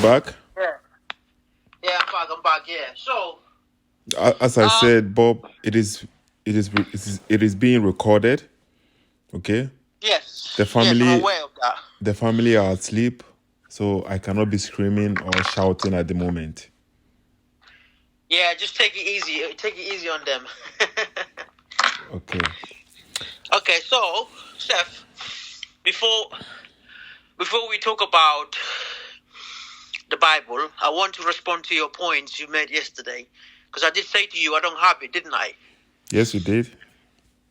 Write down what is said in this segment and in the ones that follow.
back? Yeah. Yeah, I'm back. Yeah. So, As I said, Bob, it is being recorded. Okay. yes, The I'm family aware of that. the family are asleep, so I cannot be screaming or shouting at the moment. Yeah, just take it easy. Take it easy on them. Okay. Okay, so Seth, before we talk about the Bible, I want to respond to your points you made yesterday, because I did say to you I don't have it, didn't I? Yes, you did.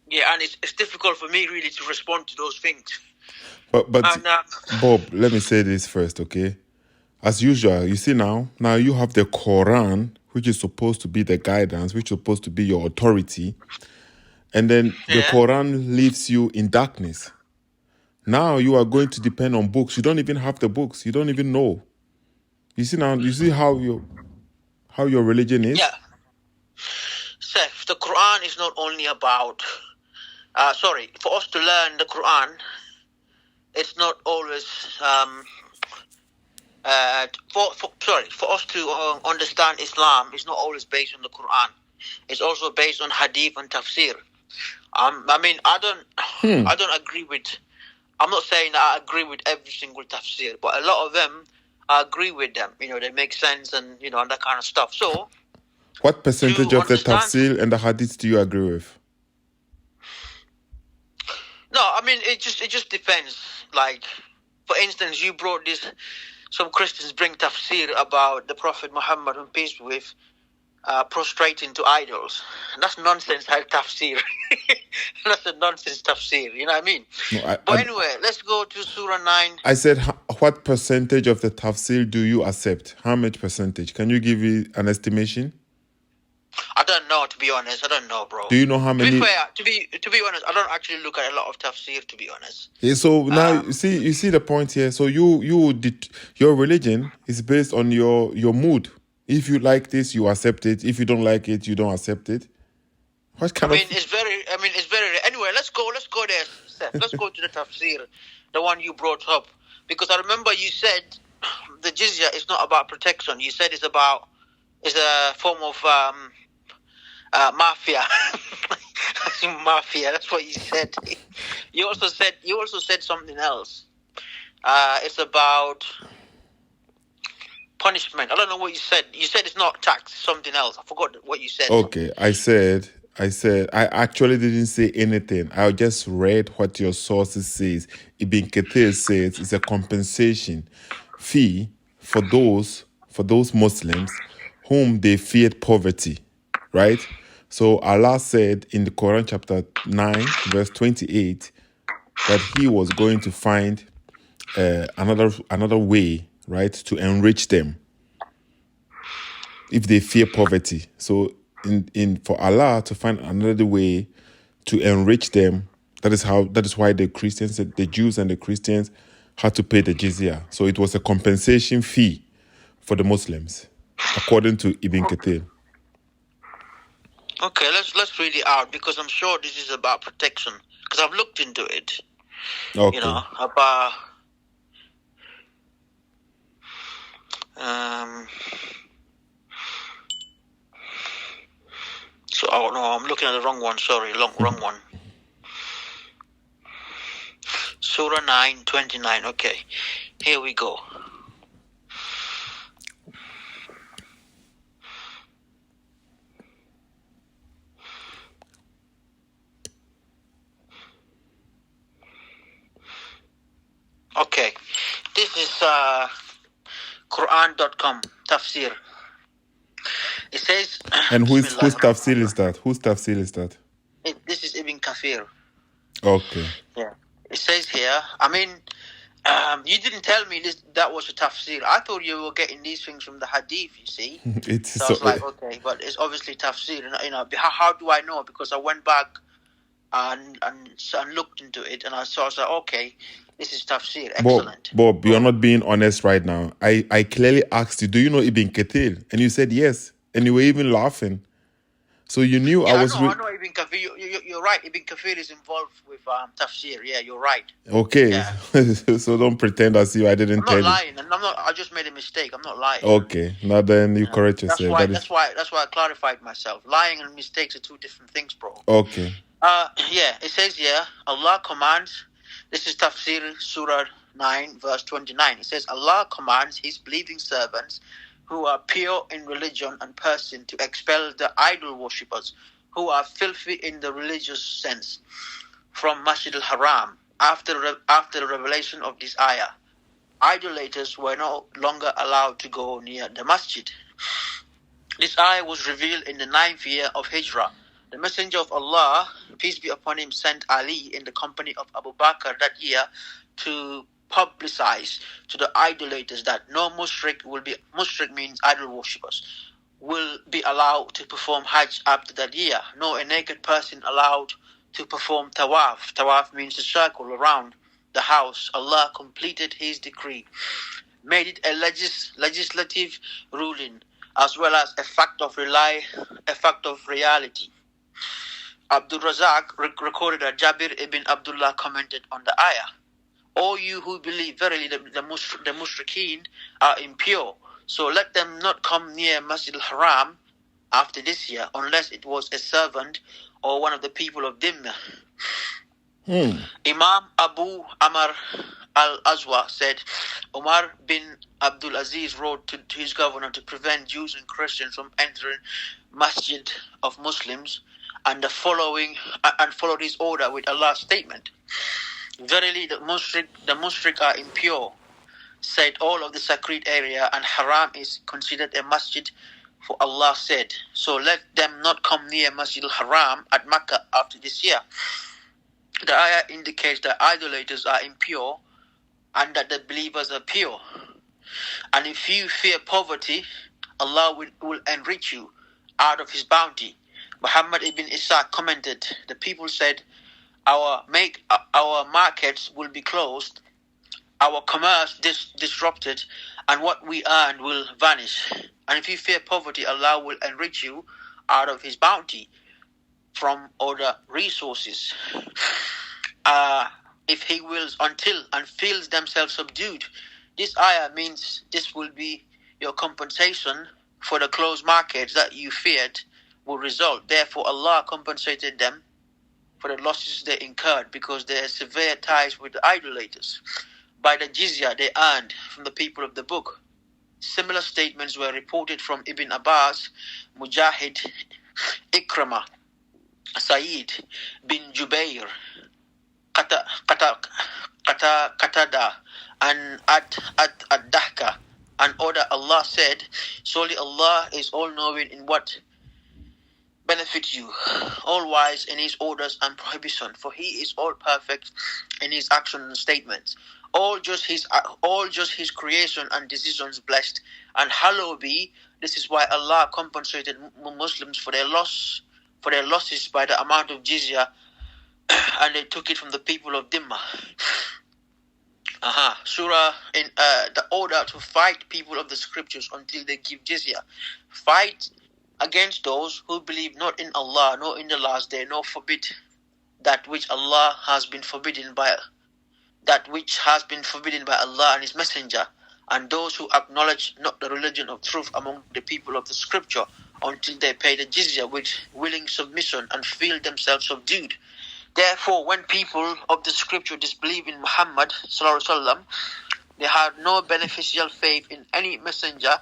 Yeah, and it's difficult for me really to respond to those things. But And, Bob, let me say this first, okay? As usual, you see now you have the Quran, which is supposed to be the guidance, which is supposed to be your authority, and then the Quran leaves you in darkness. Now you are going to depend on books. You don't even have the books. You don't even know. You see now, you see how your religion is? Yeah. Seth, the Quran is not only about for us to learn the Quran, it's not always for us to understand Islam, it's not always based on the Quran. It's also based on Hadith and Tafsir. I mean, I don't agree with. I'm not saying that I agree with every single Tafsir, but a lot of them, I agree with them. You know, they make sense and and that kind of stuff. So, what percentage of the Tafsir and the Hadith do you agree with? No, I mean it just depends. Like, for instance, you brought this. Some Christians bring tafsir about the Prophet Muhammad, and peace be with, prostrating to idols. That's nonsense. Tafsir. That's a nonsense tafsir. You know what I mean? No, but anyway, let's go to Surah 9. I said, what percentage of the tafsir do you accept? How much percentage? Can you give me an estimation? I don't know, to be honest. I don't know, bro. Do you know how many? To be fair, to be honest, I don't actually look at a lot of tafsir, to be honest. Yeah, so now you see the point here. So your religion is based on your mood. If you like this, you accept it. If you don't like it, you don't accept it. It's very. Anyway, let's go there, Seth. Let's go to the tafsir, the one you brought up, because I remember you said the jizya is not about protection. You said it's a form of mafia. Mafia. That's what you said. You also said something else. It's about punishment. I don't know what you said. You said it's not tax. Something else. I forgot what you said. Okay, I said I actually didn't say anything. I just read what your sources says. Ibn Kathir says it's a compensation fee for those Muslims whom they feared poverty, right? So Allah said in the Quran chapter 9 verse 28 that he was going to find another way, right, to enrich them if they fear poverty. So for Allah to find another way to enrich them, that is why the Jews and the Christians had to pay the jizya. So it was a compensation fee for the Muslims, according to Ibn Kathir. Okay, let's read it out, because I'm sure this is about protection, because I've looked into it. Okay. You know, about so I'm looking at the wrong one. Sorry, wrong one. Surah 9:29. Okay, here we go. Okay, this is Quran.com tafsir. It says. And whose tafsir is that? Whose tafsir is that? This is Ibn Kathir. Okay. Yeah. It says here. I mean, you didn't tell me that was a tafsir. I thought you were getting these things from the hadith. You see. So I was like, okay, but it's obviously tafsir. You know, how do I know? Because I went back and looked into it, and I was like, okay, this is tafsir. Excellent. Bob, you're not being honest right now. I clearly asked you, do you know Ibn Kathir? And you said yes, and you were even laughing. So you knew I was. I know Ibn Ibn Kathir, you're right. Ibn Kathir is involved with tafsir. Yeah, you're right. Okay, Yeah. so don't pretend as if I I'm didn't not tell you. lying, and I'm not. I just made a mistake. I'm not lying. Okay, now then you Yeah. correct yourself. That is That's why I clarified myself. Lying and mistakes are two different things, bro. okay. Yeah, it says here, Allah commands, this is Tafsir Surah 9, verse 29. It says, Allah commands His believing servants who are pure in religion and person to expel the idol worshippers who are filthy in the religious sense from Masjid al-Haram after the revelation of this ayah. Idolaters were no longer allowed to go near the masjid. This ayah was revealed in the 9th year of Hijrah. The Messenger of Allah, peace be upon him, sent Ali in the company of Abu Bakr that year to publicize to the idolaters that no mushrik means idol worshippers, will be allowed to perform Hajj after that year. No, a naked person allowed to perform Tawaf. Tawaf means the circle around the house. Allah completed His decree, made it a legislative ruling, as well as a fact of reality. Abdul Razak recorded that Jabir ibn Abdullah commented on the ayah, "O you who believe, verily the mushrikeen are impure, so let them not come near Masjid al-Haram after this year, unless it was a servant or one of the people of Dhimma." Imam Abu Amr al-Azwa said, Umar bin Abdul Aziz wrote to his governor to prevent Jews and Christians from entering masjid of Muslims, and followed his order with Allah's statement, "Verily the mushrik are impure, said all of the sacred area, and haram is considered a masjid, for Allah said, so let them not come near Masjid al-Haram at Makkah after this year." The ayah indicates that idolaters are impure and that the believers are pure. And if you fear poverty, Allah will enrich you out of His bounty. Muhammad ibn Ishaq commented, the people said, our markets will be closed, our commerce disrupted, and what we earn will vanish. And if you fear poverty, Allah will enrich you out of His bounty from other resources. If He wills until and feels themselves subdued. This ayah means this will be your compensation for the closed markets that you feared will result. Therefore, Allah compensated them for the losses they incurred because they had severe ties with the idolaters by the jizya they earned from the people of the book. Similar statements were reported from Ibn Abbas, Mujahid, Ikramah, Sa'id bin Jubair, Qatada, and Ad-Dahka, and other. Allah said, solely Allah is all-knowing in what benefits you, all-wise in His orders and prohibition, for He is all-perfect in His actions and statements. All just His creation and decisions blessed, and hallowed be. This is why Allah compensated Muslims for their losses by the amount of jizya, and they took it from the people of Dhimma. Surah in the order to fight people of the scriptures until they give jizya. Fight against those who believe not in Allah, nor in the last day, nor forbid that which has been forbidden by Allah and His Messenger, and those who acknowledge not the religion of truth among the people of the scripture until they pay the jizya with willing submission and feel themselves subdued. Therefore, when people of the scripture disbelieve in Muhammad sallallahu alaihi wasallam, they had no beneficial faith in any messenger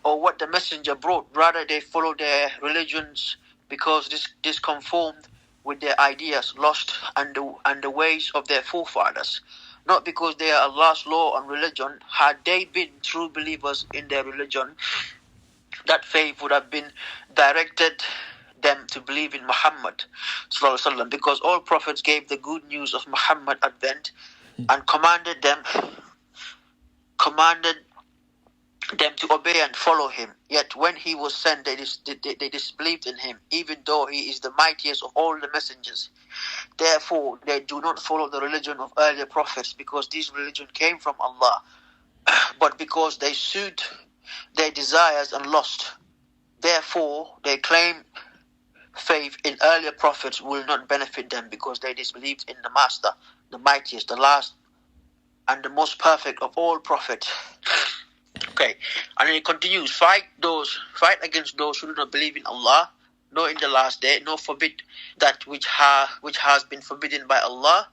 or what the messenger brought. Rather, they follow their religions because this conformed with their ideas, lost and the ways of their forefathers. Not because they are Allah's law and religion. Had they been true believers in their religion, that faith would have been directed them to believe in Muhammad sallallahu alaihi wasallam, because all prophets gave the good news of Muhammad advent and commanded them to obey and follow him. Yet when he was sent, they disbelieved in him, even though he is the mightiest of all the messengers. Therefore, they do not follow the religion of earlier prophets, because this religion came from Allah, but because they suit their desires and lost. Therefore, they claim faith in earlier prophets will not benefit them because they disbelieved in the Master, the mightiest, the last, and the most perfect of all prophets. Okay, and then it continues, fight against those who do not believe in Allah, nor in the last day, nor forbid that which has been forbidden by Allah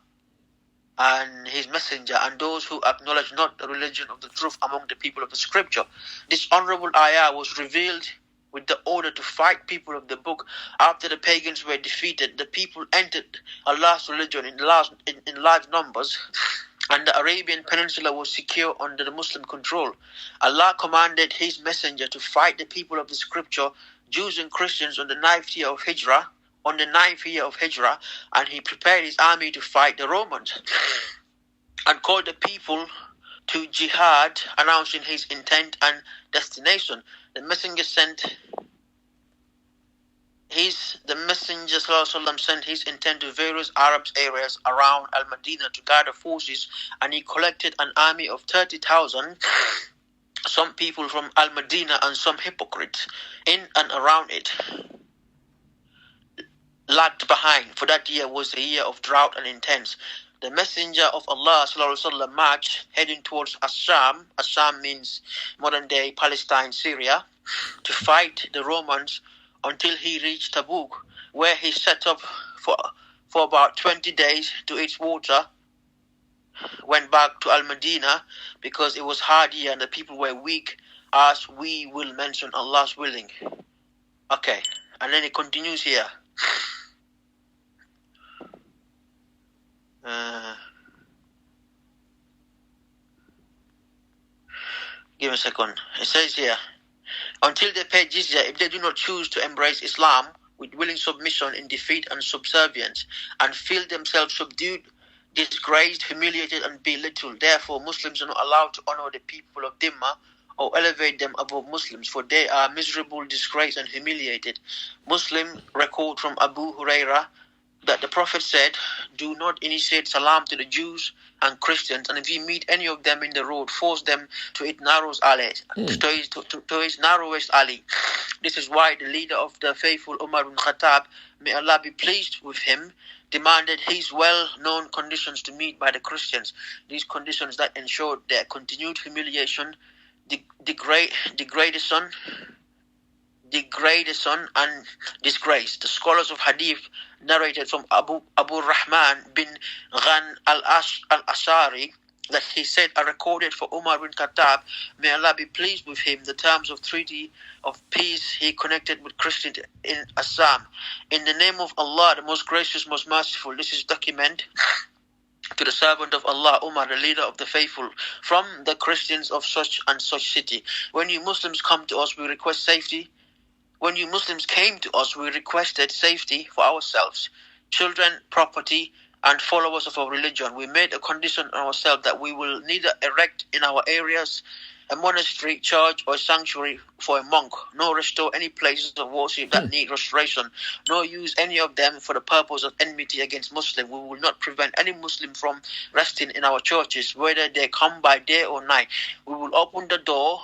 and His Messenger, and those who acknowledge not the religion of the truth among the people of the Scripture. This honorable ayah was revealed with the order to fight people of the book. After the pagans were defeated, the people entered Allah's religion in large numbers, and the Arabian Peninsula was secure under the Muslim control. Allah commanded His Messenger to fight the people of the Scripture, Jews and Christians, on the 9th year of Hijrah, and He prepared His army to fight the Romans, and called the people to jihad, announcing His intent and destination. The Messenger sent his intent to various Arab areas around Al-Madinah to gather forces, and he collected an army of 30,000, some people from Al-Madinah and some hypocrites in and around it lagged behind, for that year was a year of drought and intense. The Messenger of Allah marched heading towards Assam. Assam means modern day Palestine, Syria, to fight the Romans until he reached Tabuk, where he set up for about 20 days to eat water. Went back to Al-Madinah because it was hard year and the people were weak, as we will mention Allah's willing. Okay, and then it continues here. Give me a second. It says here, until they pay jizya, if they do not choose to embrace Islam with willing submission in defeat and subservience, and feel themselves subdued, disgraced, humiliated, and belittled. Therefore, Muslims are not allowed to honor the people of Dhimma or elevate them above Muslims, for they are miserable, disgraced, and humiliated. Muslim record from Abu Huraira that the Prophet said, do not initiate salam to the Jews and Christians, and if you meet any of them in the road, force them to its narrowest alley. This is why the leader of the faithful, Umar bin Khattab, may Allah be pleased with him, demanded his well-known conditions to meet by the Christians. These conditions that ensured their continued humiliation, degradation and disgrace. The scholars of Hadith narrated from Abu Rahman bin Ghan al-Ashari that he said, I recorded for Umar bin Khattab, may Allah be pleased with him, the terms of treaty of peace he connected with Christians in Assam. In the name of Allah, the most gracious, most merciful, this is document to the servant of Allah, Umar, the leader of the faithful, from the Christians of such and such city. When you Muslims come to us, we request safety. When you Muslims came to us, we requested safety for ourselves, children, property, and followers of our religion. We made a condition on ourselves that we will neither erect in our areas a monastery, church, or sanctuary for a monk, nor restore any places of worship that need restoration, nor use any of them for the purpose of enmity against Muslims. We will not prevent any Muslim from resting in our churches, whether they come by day or night. We will open the door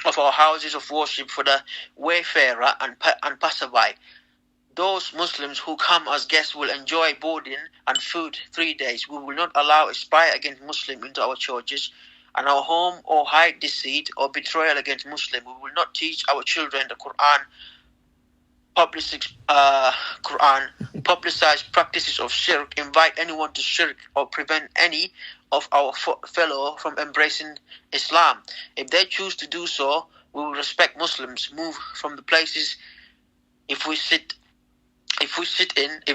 of our houses of worship for the wayfarer and passerby. Those Muslims who come as guests will enjoy boarding and food 3 days. We will not allow a spy against Muslim into our churches and our home, or hide deceit or betrayal against Muslim. We will not teach our children the Quran, publicize practices of shirk, invite anyone to shirk, or prevent any of our fellow from embracing Islam. If they choose to do so, we will respect Muslims, move from the places if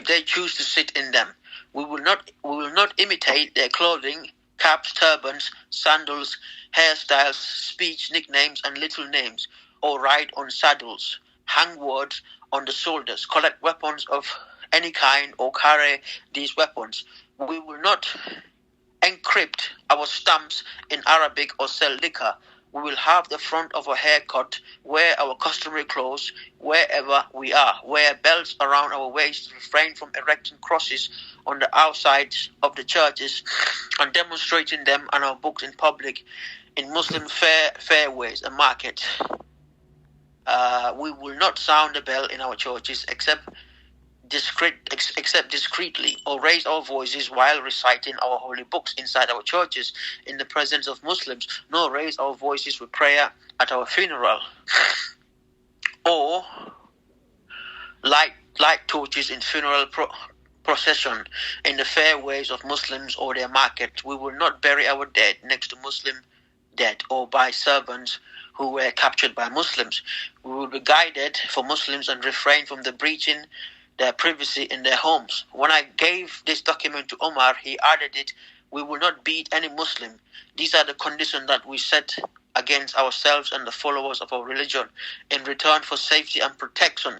they choose to sit in them. We will not imitate their clothing, caps, turbans, sandals, hairstyles, speech, nicknames, and little names, or ride on saddles, hang words on the shoulders, collect weapons of any kind, or carry these weapons. We will not encrypt our stamps in Arabic or sell liquor. We will have the front of our hair cut, wear our customary clothes wherever we are, wear belts around our waists, refrain from erecting crosses on the outsides of the churches and demonstrating them on our books in public, in Muslim fairways and markets. We will not sound the bell in our churches except discreetly, or raise our voices while reciting our holy books inside our churches in the presence of Muslims, nor raise our voices with prayer at our funeral, or light torches in funeral procession in the fairways of Muslims or their market. We will not bury our dead next to Muslim dead or by servants who were captured by Muslims. We will be guided for Muslims and refrain from the breaching their privacy in their homes. When I gave this document to Omar, he added it, we will not beat any Muslim. These are the conditions that we set against ourselves and the followers of our religion in return for safety and protection.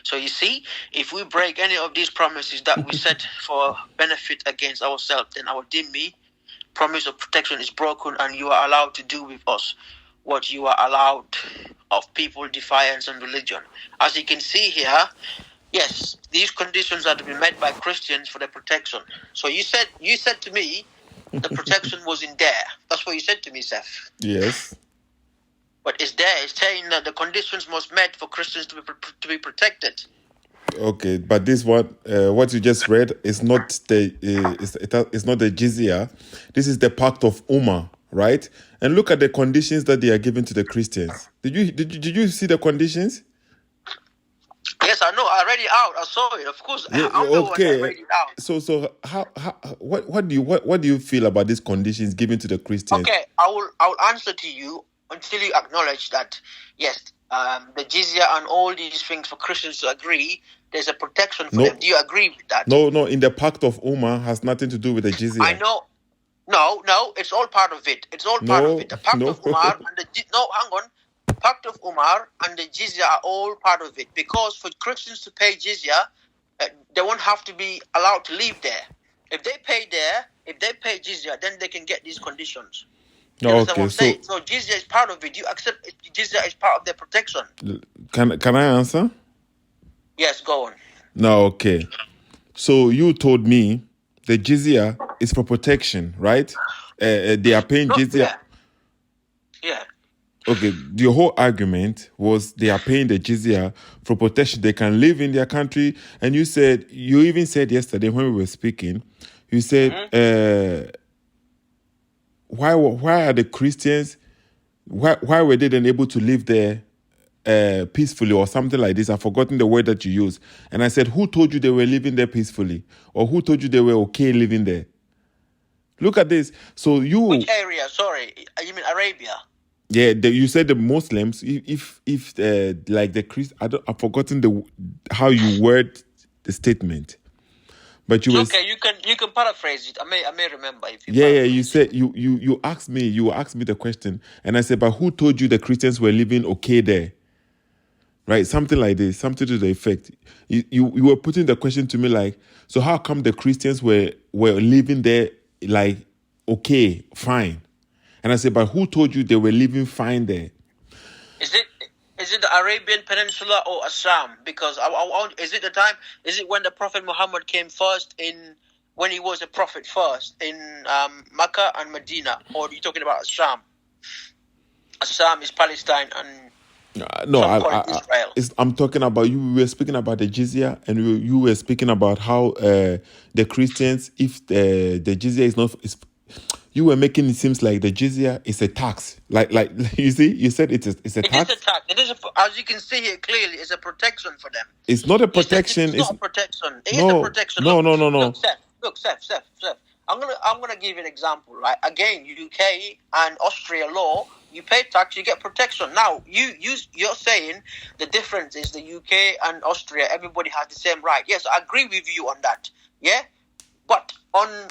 So you see, if we break any of these promises that we set for benefit against ourselves, then our dhimmi promise of protection is broken, and you are allowed to do with us what you are allowed of people, defiance, and religion. As you can see here, yes, these conditions are to be met by Christians for their protection. So you said to me the protection was in there. That's what you said to me, Seth. Yes. But it's there. It's saying that the conditions must met for Christians to be protected. Okay, but this one, what you just read, is not the it's not the jizya. This is the Pact of Umar, right? And look at the conditions that they are giving to the Christians. Did you see the conditions? Yes, I know. I read it out. I saw it. Of course, Yeah, I'm the one that read it out. So how what do you feel about these conditions given to the Christians? Okay, I will answer to you until you acknowledge that yes, the jizya and all these things for Christians to agree, there's a protection for them. Do you agree with that? No. In the Pact of Umar has nothing to do with the jizya. I know. No, it's all part of it. It's all part of it. The Pact of Umar and the hang on. Pact of Umar and the jizya are all part of it, because for Christians to pay jizya, they won't have to be allowed to live there. If they pay jizya, then they can get these conditions. Okay, so jizya is part of it. You accept jizya is part of their protection. Can I answer? Yes, go on. No, okay. So you told me the jizya is for protection, right? They are paying jizya. Yeah. Okay, the whole argument was they are paying the jizya for protection. They can live in their country. And you even said yesterday when we were speaking, you said, why are the Christians, why were they then able to live there peacefully or something like this? I've forgotten the word that you used. And I said, who told you they were living there peacefully? Or who told you they were okay living there? Look at this. So which area? Sorry, you mean Arabia? Yeah, you said the Muslims. If like the Christ, I've forgotten how you word the statement, but you okay. You can paraphrase it. I may remember if you. Yeah. You said you asked me the question, and I said, but who told you the Christians were living okay there? Right, something like this, something to the effect. You were putting the question to me like, so how come the Christians were living there like okay, fine? And I said, but who told you they were living fine there? Is it the Arabian Peninsula or Assam? Because is it the time? Is it when the Prophet Muhammad came first when he was a prophet first in Mecca and Medina, or are you talking about Assam? Assam is Palestine and Israel. I'm talking about you. We were speaking about the jizya, and you were speaking about how the Christians, if the jizya is not. You were making it seems like the jizya is a tax. Like you see, you said it's a tax. It is a tax. It is as you can see here clearly, it's a protection for them. It's not a protection. It's not a protection. It is a protection. No. Look, Seth. I'm gonna give you an example, right? Again, UK and Austria law, you pay tax, you get protection. Now, you're saying the difference is the UK and Austria, everybody has the same right. Yes, I agree with you on that. Yeah, but on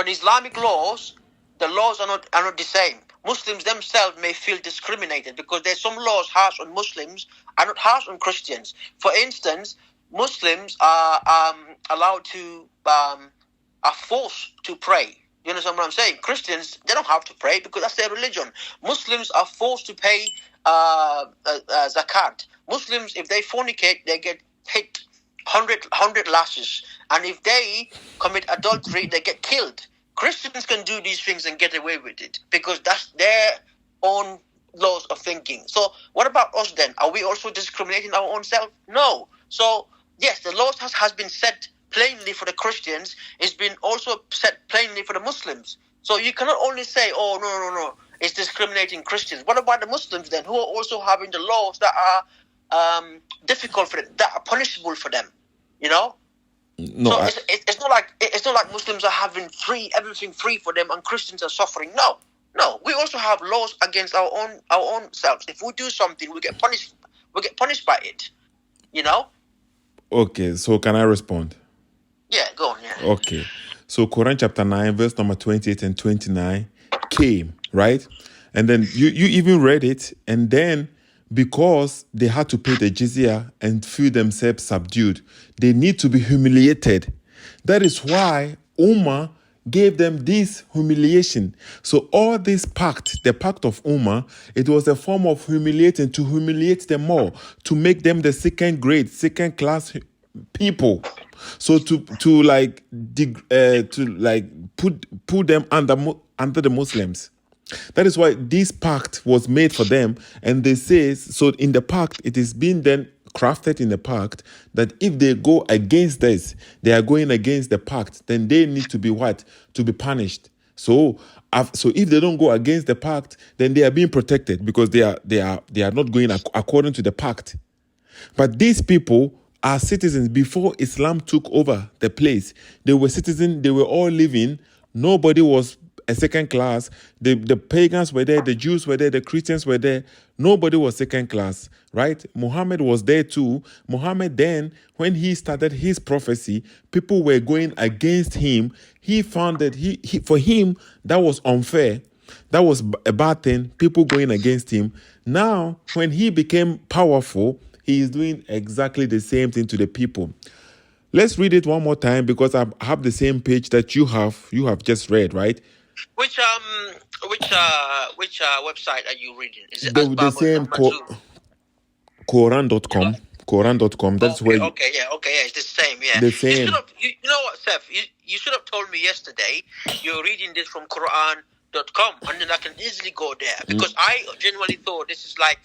Islamic laws, the laws are not the same. Muslims themselves may feel discriminated because there's some laws harsh on Muslims and not harsh on Christians. For instance, Muslims are allowed to are forced to pray. You understand what I'm saying? Christians, they don't have to pray because that's their religion. Muslims are forced to pay zakat. Muslims, if they fornicate, they get hit 100 lashes. And if they commit adultery, they get killed. Christians can do these things and get away with it because that's their own laws of thinking. So what about us then? Are we also discriminating our own self? No. So yes, the laws has been set plainly for the Christians. It's been also set plainly for the Muslims. So you cannot only say, oh, no, it's discriminating Christians. What about the Muslims then, who are also having the laws that are difficult for them, that are punishable for them? You know. No, so it's not like Muslims are having everything free for them, and Christians are suffering. No, we also have laws against our own selves. If we do something, we get punished. We get punished by it. You know. Okay, so can I respond? Yeah, go on. Yeah. Okay, so Quran chapter 9, verse number 28 and 29 came, right? And then you even read it, and then because they had to pay the jizya and feel themselves subdued, they need to be humiliated. That is why Ummah gave them this humiliation. So all this pact, the pact of Ummah, it was a form of humiliating, to humiliate them more, to make them the second class people. So to put them under the Muslims. That is why this pact was made for them. And they say, so in the pact, it is being then crafted in the pact that if they go against this, they are going against the pact, then they need to be what? To be punished. So if they don't go against the pact, then they are being protected because they are not going according to the pact. But these people are citizens before Islam took over the place. They were citizens, they were all living. Nobody was a second class. The pagans were there, the Jews were there, the Christians were there. Nobody was second class, right? Muhammad was there too. Muhammad then, when he started his prophecy, people were going against him. He found that for him, that was unfair. That was a bad thing, people going against him. Now, when he became powerful, he is doing exactly the same thing to the people. Let's read it one more time because I have the same page that you have just read, right? Which website are you reading? Is it the same Quran.com. Yeah. Quran.com. That's okay, where. Okay, yeah, it's the same. Yeah, the same. You know what, Seth? You should have told me yesterday. You're reading this from Quran.com, and then I can easily go there because I genuinely thought this is like.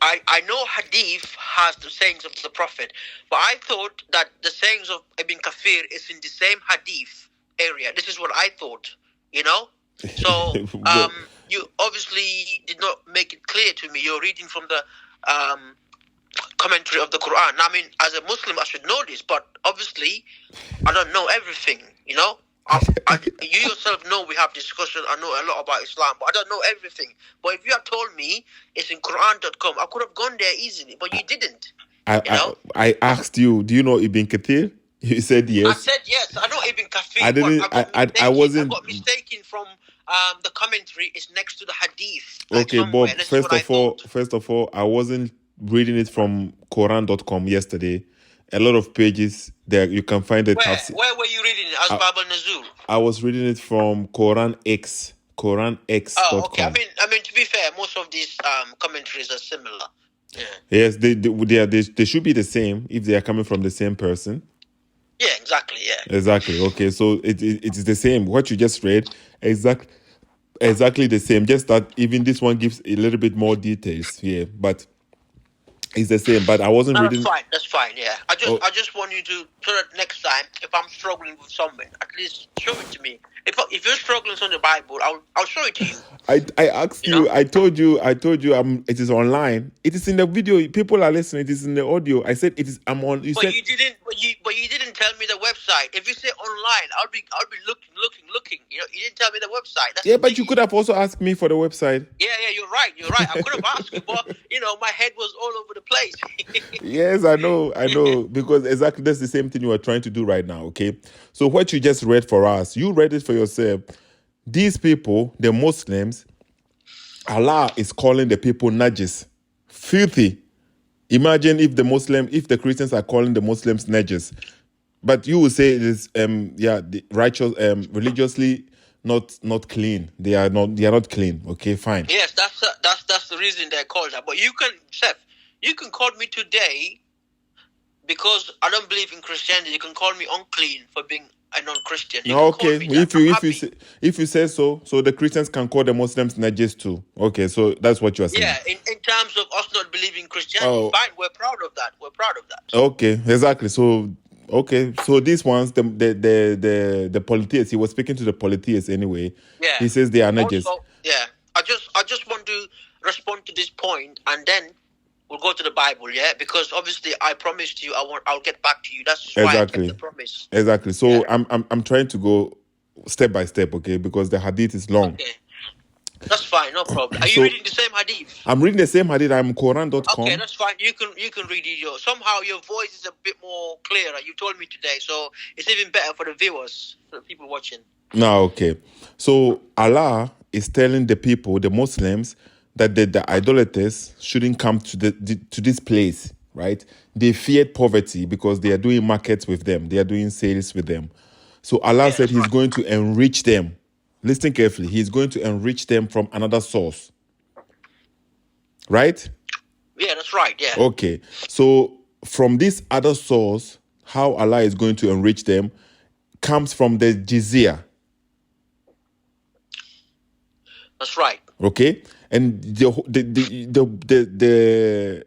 I know Hadith has the sayings of the Prophet, but I thought that the sayings of Ibn Kathir is in the same Hadith area. This is what I thought, you know? So, you obviously did not make it clear to me. You're reading from the commentary of the Quran. I mean, as a Muslim, I should know this, but obviously, I don't know everything, you know? You yourself know we have discussion. I know a lot about Islam, but I don't know everything. But if you had told me it's in Quran.com, I could have gone there easily, but you didn't. I asked you, do you know Ibn Kathir? You said yes. I said yes. I know Ibn Kathir. I wasn't. I got mistaken from the commentary. It's next to the Hadith. Okay, Bob. First of all, I wasn't reading it from Quran.com yesterday. A lot of pages there you can find it. Where were you reading it? Asbab al-Nuzul? I was reading it from Quran X. QuranX.com. Oh, okay. I mean, to be fair, most of these commentaries are similar. Yeah. Yes, they should be the same if they are coming from the same person. Yeah, exactly. Yeah. Exactly. Okay, so it is the same. What you just read, exactly the same. Just that even this one gives a little bit more details here, but. It's the same, but I wasn't reading. That's fine. Yeah, I just want you to, so that next time, if I'm struggling with something, at least show it to me. If you're struggling on the Bible, I'll show it to you. I asked you. I told you. It is online. It is in the video. People are listening. It is in the audio. I said it is. I'm on. You said. But you didn't tell me the website. If you say online, I'll be looking. You know, you didn't tell me the website. That's but you could have also asked me for the website. Yeah, you're right. I could have asked you, but my head was all over the place. Yes, I know, because exactly that's the same thing you are trying to do right now. Okay, so what you just read for us, you read it for yourself. These people, the Muslims, Allah is calling the people najis, filthy. Imagine if the Christians are calling the Muslims najis, but you will say it is the righteous, religiously not clean. They are not clean. Okay, fine. Yes, that's the reason they're called that. But you can, Seth, you can call me today because I don't believe in Christianity, you can call me unclean for being a non-Christian. You No, can call okay. me that. I'm happy. If you say so, so the Christians can call the Muslims najis too. Okay, so that's what you are saying. Yeah, in terms of us not believing Christianity, fine, we're proud of that. We're proud of that. Okay, exactly. So so these ones, the polytheists, he was speaking to the polytheists anyway. Yeah. He says they are najis. Also, yeah. I just want to respond to this point, and then we'll go to the Bible, yeah? Because obviously I promised you I'll get back to you. That's why I kept the promise. Exactly. So yeah. I'm trying to go step by step, okay? Because the hadith is long. Okay. That's fine, no problem. Are you reading the same hadith? I'm reading the same hadith. I'm Quran.com. Okay, that's fine. You can read it. Somehow your voice is a bit more clearer. You told me today, so it's even better for the viewers, for the people watching. No, okay. So Allah is telling the people, the Muslims, that the idolaters shouldn't come to this place, right? They feared poverty because they are doing markets with them. They are doing sales with them. So Allah said He's going to enrich them. Listen carefully. He's going to enrich them from another source. Right? Yeah, that's right. Yeah. Okay. So from this other source, how Allah is going to enrich them comes from the jizya. That's right. Okay? And the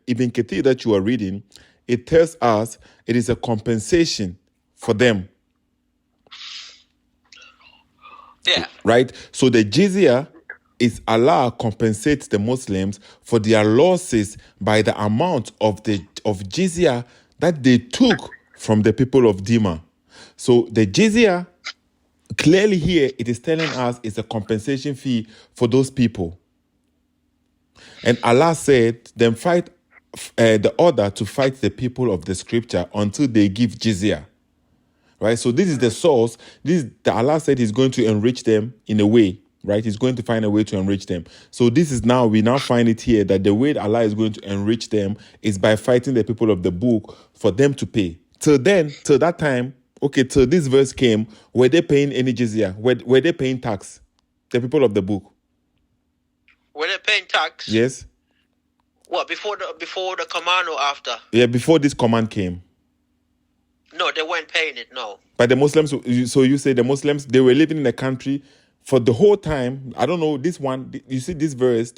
Ibn Kathir that you are reading, it tells us it is a compensation for them. Yeah. Right? So the jizya is Allah compensates the Muslims for their losses by the amount of jizya that they took from the people of Dima. So the jizya, clearly here, it is telling us it's a compensation fee for those people. And Allah said, then fight the order to fight the people of the scripture until they give jizya. Right? So this is the source. Allah said He's going to enrich them in a way. Right? He's going to find a way to enrich them. So we now find it here that the way Allah is going to enrich them is by fighting the people of the book for them to pay. Till that time, okay, till this verse came, were they paying any jizya? Were they paying tax? The people of the book. Were they paying tax? Yes. What, before the command or after? Yeah, before this command came. No, they weren't paying it, no. But the Muslims, so you say the Muslims, they were living in a country for the whole time. I don't know, this one, you see this verse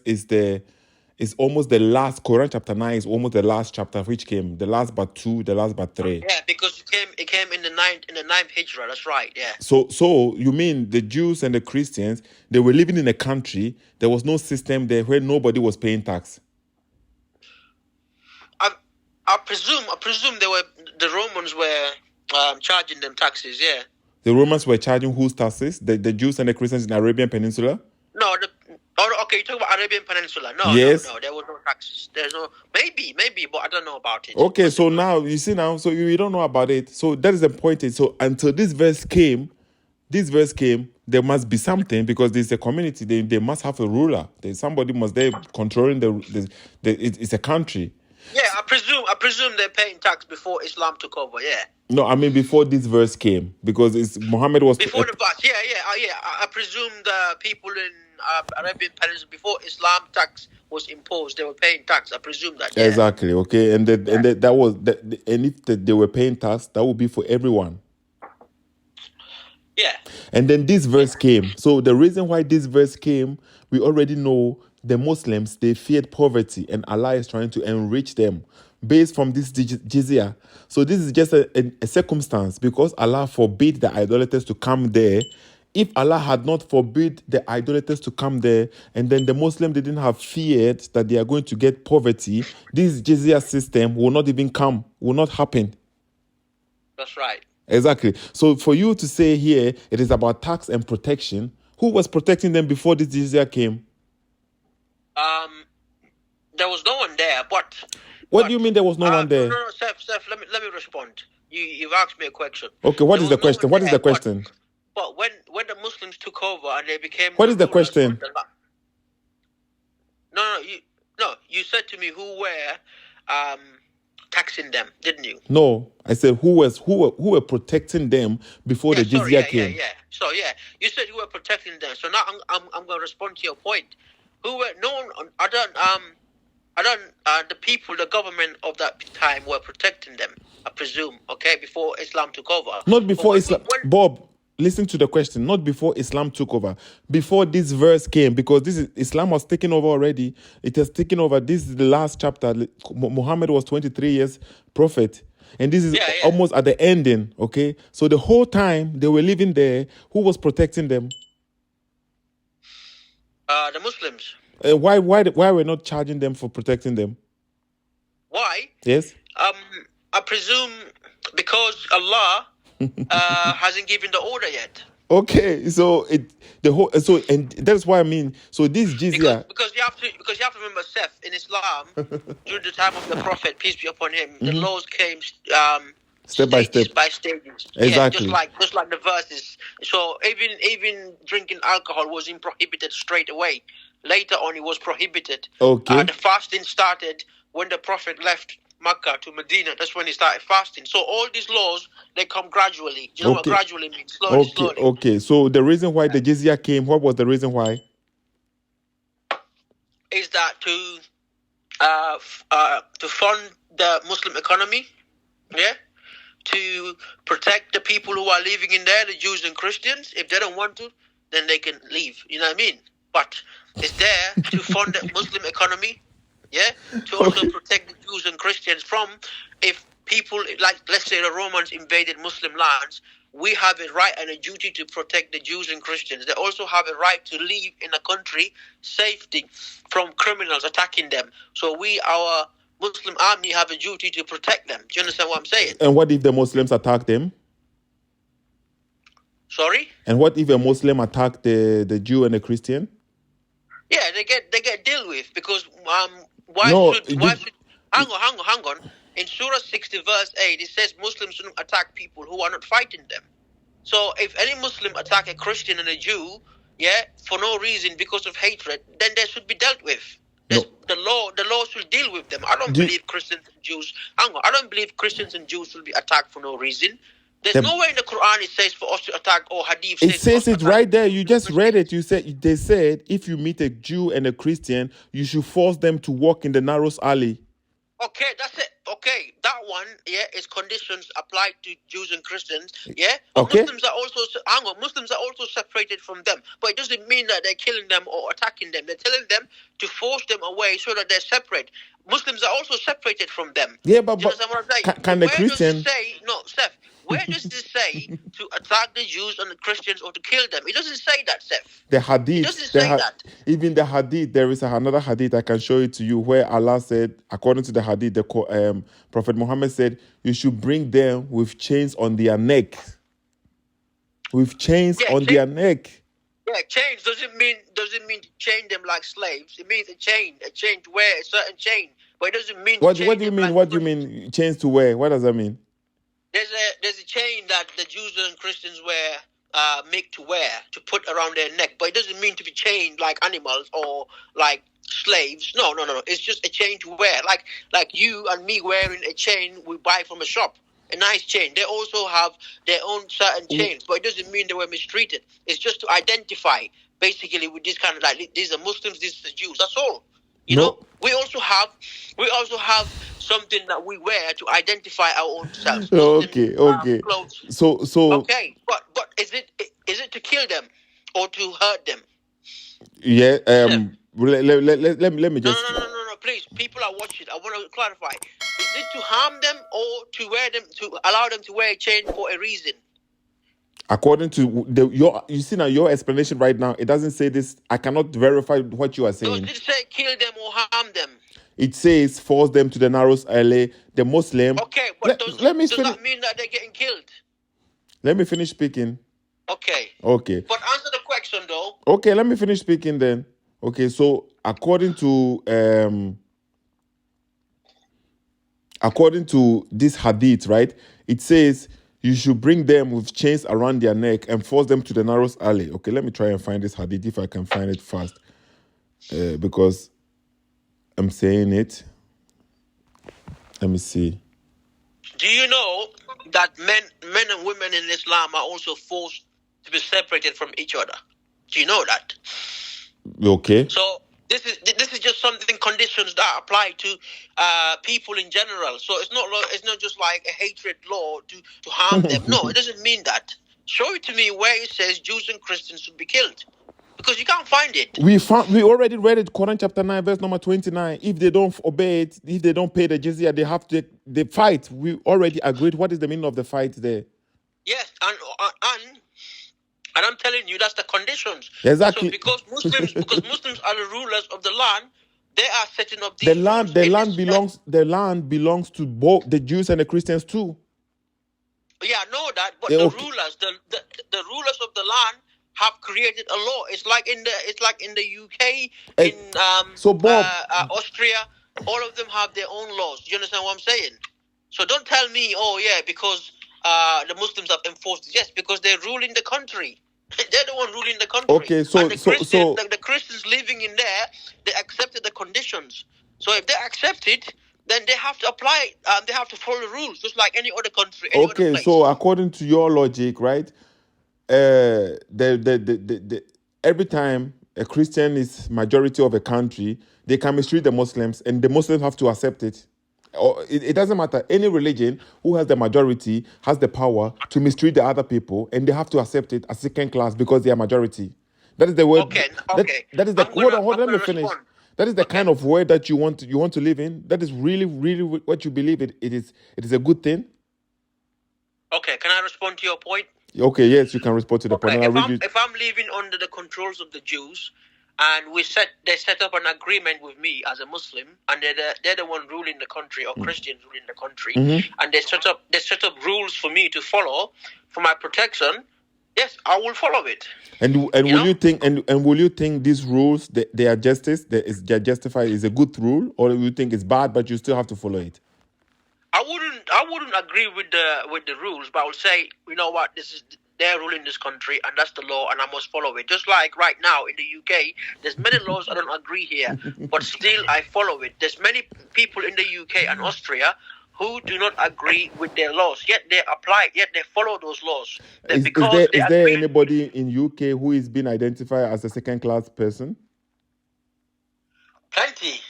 is almost the last, Quran chapter 9 is almost the last chapter which came, the last but 2, the last but 3. Yeah, because it came in the ninth hijrah, that's right, yeah. So you mean the Jews and the Christians, they were living in a country, there was no system there where nobody was paying tax? I presume the Romans were charging them taxes, yeah. The Romans were charging whose taxes? The Jews and the Christians in the Arabian Peninsula? No, okay, you talk about Arabian Peninsula. No, yes. No, there was no taxes. There's no, maybe, but I don't know about it. Okay, so now, you see now, so you don't know about it. So that is the point. So until this verse came, there must be something because there's a community, they must have a ruler. Somebody must be controlling it's a country. Yeah, I presume they're paying tax before Islam took over, yeah. No, I mean before this verse came, because Muhammad was... Before the verse, yeah. I presume the people in Arabian Peninsula, before Islam tax was imposed, they were paying tax. I presume that, yeah. Exactly, okay. And if they were paying tax, that would be for everyone. Yeah. And then this verse came. So the reason why this verse came, we already know the Muslims, they feared poverty and Allah is trying to enrich them based from this jizya. So this is just a circumstance because Allah forbid the idolaters to come there. If Allah had not forbid the idolaters to come there and then the Muslim didn't have feared that they are going to get poverty, this jizya system will not even come, will not happen. That's right. Exactly. So for you to say here it is about tax and protection, who was protecting them before this jizya came? There was no one there, but... What do you mean there was no one there? No, Seth, let me respond. You've asked me a question. Okay, what is the question? What is the question? But when the Muslims took over and they became... What is the question? You said to me who were taxing them, didn't you? No, I said who were protecting them before the jizya came. Yeah. So you said you were protecting them. So now I'm going to respond to your point. I The people, the government of that time were protecting them, I presume, okay, before Islam took over. Not before Islam. Bob, listen to the question. Not before Islam took over. Before this verse came, because Islam was taken over already. It has taken over. This is the last chapter. Muhammad was 23 years prophet. And this is almost at the ending, okay? So the whole time they were living there, who was protecting them? The Muslims. Why we're not charging them for protecting them? Why? Yes. I presume because Allah hasn't given the order yet. Okay, so and that's why I mean. So this jizya because you have to remember, Seth, in Islam during the time of the Prophet, peace be upon him, the laws came step by step, by stages. Exactly. Yeah, just like the verses. So even drinking alcohol wasn't prohibited straight away. Later on, it was prohibited. Okay. The fasting started when the Prophet left Mecca to Medina. That's when he started fasting. So all these laws, they come gradually. Do you know what gradually means? Slowly. Okay. So the reason why the jizya came, what was the reason why? Is that to fund the Muslim economy, to protect the people who are living in there, the Jews and Christians. If they don't want to, then they can leave. You know what I mean? But it's there to fund the Muslim economy, to also protect the Jews and Christians from, if people, like, let's say the Romans invaded Muslim lands, we have a right and a duty to protect the Jews and Christians. They also have a right to live in a country safety from criminals attacking them. So our Muslim army have a duty to protect them. Do you understand what I'm saying? And what if the Muslims attack them? Sorry? And what if a Muslim attack the Jew and the Christian? Yeah, they get dealt with, because hang on. In Surah 60 verse 8, it says Muslims shouldn't attack people who are not fighting them. So if any Muslim attack a Christian and a Jew, for no reason, because of hatred, then they should be dealt with. The law should deal with them. I don't believe Christians and Jews. I don't believe Christians and Jews should be attacked for no reason. There's nowhere in the Quran it says for us to attack, or Hadith. It says it right there. You just read it. They said if you meet a Jew and a Christian, you should force them to walk in the narrow alley. Okay, that's it. Okay, that one, is conditions applied to Jews and Christians, But okay. Muslims are also separated from them. But it doesn't mean that they're killing them or attacking them. They're telling them to force them away so that they're separate. Muslims are also separated from them. Yeah, but you understand what I'm saying? Can the Christian Seth? Where does this say to attack the Jews and the Christians or to kill them? It doesn't say that, Seth. The hadith. It doesn't say that. Even the hadith, there is another hadith I can show it to you where Allah said, according to the hadith, Prophet Muhammad said, you should bring them with chains on their neck. With chains on their neck. Yeah, chains doesn't mean to chain them like slaves. It means a chain to wear, a certain chain. But it doesn't mean what do you mean? What do you mean chains to wear? What does that mean? There's a chain that the Jews and Christians make to wear, to put around their neck, but it doesn't mean to be chained like animals or like slaves. No. It's just a chain to wear, like you and me wearing a chain we buy from a shop, a nice chain. They also have their own certain chains, but it doesn't mean they were mistreated. It's just to identify, basically, with this kind of, like, these are Muslims, these are Jews. That's all. You know, we also have something that we wear to identify our own selves. Okay. Clothes. So okay, but is it to kill them or to hurt them? Yeah. Let me just. No. Please, people are watching. I want to clarify. Is it to harm them or to allow them to wear a chain for a reason? According to your explanation right now, it doesn't say this. I cannot verify what you are saying. Does it say kill them or harm them? It says force them to the narrows alley. The Muslim. Okay, but does that mean that they're getting killed? Let me finish speaking. Okay. But answer the question though. Okay, let me finish speaking then. Okay, so according to this hadith, right? It says you should bring them with chains around their neck and force them to the narrow alley. Okay, let me try and find this hadith if I can find it fast. Because I'm saying it. Let me see. Do you know that men and women in Islam are also forced to be separated from each other? Do you know that? Okay. So This is just something, conditions that apply to people in general. So it's not just like a hatred law to harm them. No, it doesn't mean that. Show it to me where it says Jews and Christians should be killed, because you can't find it. We already read it, Quran chapter 9, verse number 29. If they don't obey it, if they don't pay the jizya, they fight. We already agreed. What is the meaning of the fight there? Yes, and I'm telling you, that's the conditions. Exactly. So because Muslims are the rulers of the land, they are setting up these the land belongs to both the Jews and the Christians too. Yeah, I know that, but the rulers, the rulers of the land have created a law. It's like in the UK, in Austria, all of them have their own laws. Do you understand what I'm saying? So don't tell me, oh yeah, because the Muslims have enforced it. Yes, because they're ruling the country. They're the one ruling the country. Okay, so and the Christians living in there, they accepted the conditions. So if they accept it, then they have to apply it. They have to follow the rules, just like any other country. Any other place. So according to your logic, right? Every time a Christian is majority of a country, they can mistreat the Muslims, and the Muslims have to accept it. Or it doesn't matter. Any religion who has the majority has the power to mistreat the other people, and they have to accept it as second class because they are majority. That is the word. Okay. That is the hold on. Let me finish. Respond. That is the kind of word that you want to live in. That is really, really what you believe it is. It is a good thing. Okay, can I respond to your point? Okay, yes, you can respond to the point. If I'm living under the controls of the Jews, and they set up an agreement with me as a Muslim, and they're the one ruling the country, or Christians ruling the country, and they set up rules for me to follow for my protection. Yes, I will follow it. And will you think these rules they are they're justified, is a good rule, or you think it's bad but you still have to follow it? I wouldn't agree with the rules, but I would say, you know what, they're ruling this country, and that's the law, and I must follow it. Just like right now in the UK, there's many laws I don't agree here, but still I follow it. There's many people in the UK and Austria who do not agree with their laws, yet they follow those laws. Is there anybody in UK who is being identified as a second-class person? Plenty.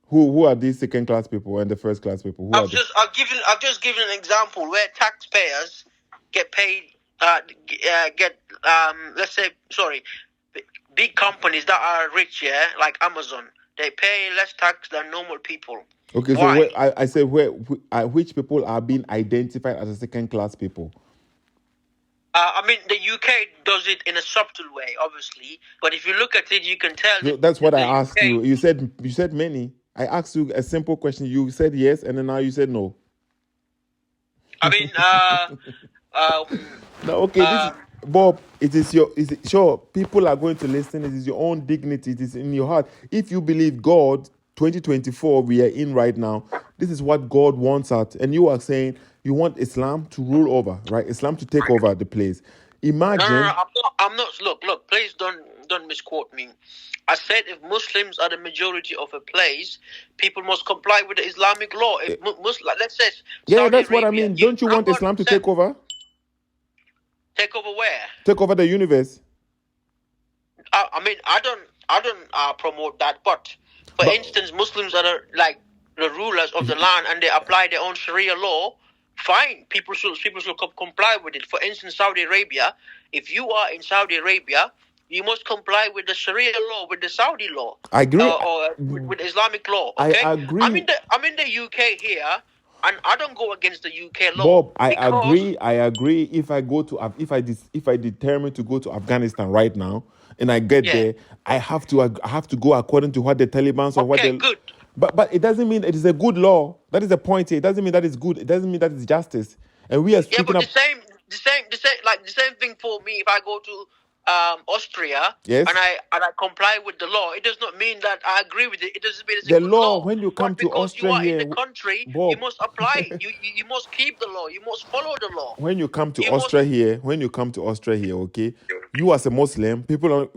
Who are these second-class people and the first-class people? I've just given an example where taxpayers get paid. Big companies that are rich, like Amazon, they pay less tax than normal people. Okay, why? So I say which people are being identified as a second-class people? I mean, the UK does it in a subtle way, obviously, but if you look at it, you can tell. No, that's what I asked you. You said many. I asked you a simple question. You said yes, and then now you said no. I mean, no, okay, Bob, sure, people are going to listen. It is your own dignity. It is in your heart. If you believe God, 2024 we are in right now, this is what God wants us. And you are saying you want Islam to rule over, right? Islam to take over the place. Imagine. No, I'm not. Look, please don't misquote me. I said if Muslims are the majority of a place, people must comply with the Islamic law. If let's say Saudi that's Arabia, what I mean. Don't you want Islam to take over? Take over where? Take over the universe. I mean, I don't promote that. But for instance, Muslims are the rulers of the land, and they apply their own Sharia law. Fine, people should comply with it. For instance, Saudi Arabia. If you are in Saudi Arabia, you must comply with the Sharia law, with the Saudi law. I agree. Or with Islamic law. Okay? I agree. I'm in the UK here, and I don't go against the UK law. Bob, I agree. If I determine to go to Afghanistan right now, and I get there, I have to go according to what the Taliban or what they. Good. But it doesn't mean it is a good law. That is the point here. It doesn't mean that it's good. It doesn't mean that it's justice. And we are speaking but the same thing for me. If I go to Austria, yes, and I comply with the law, it does not mean that I agree with it. It doesn't mean it's the a good law. When you come to Austria, you are in the country, Bob, you must apply. you must keep the law. You must follow the law. When you come to Austria here, okay, you as a Muslim, they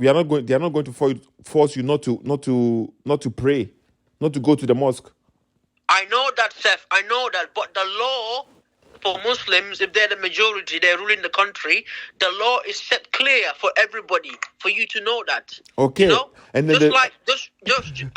are not going to force you not to pray, not to go to the mosque. I know that, Seth. I know that, but the law for Muslims, if they're the majority, they're ruling the country, the law is set clear for everybody, for you to know that. Okay. You know? And then Just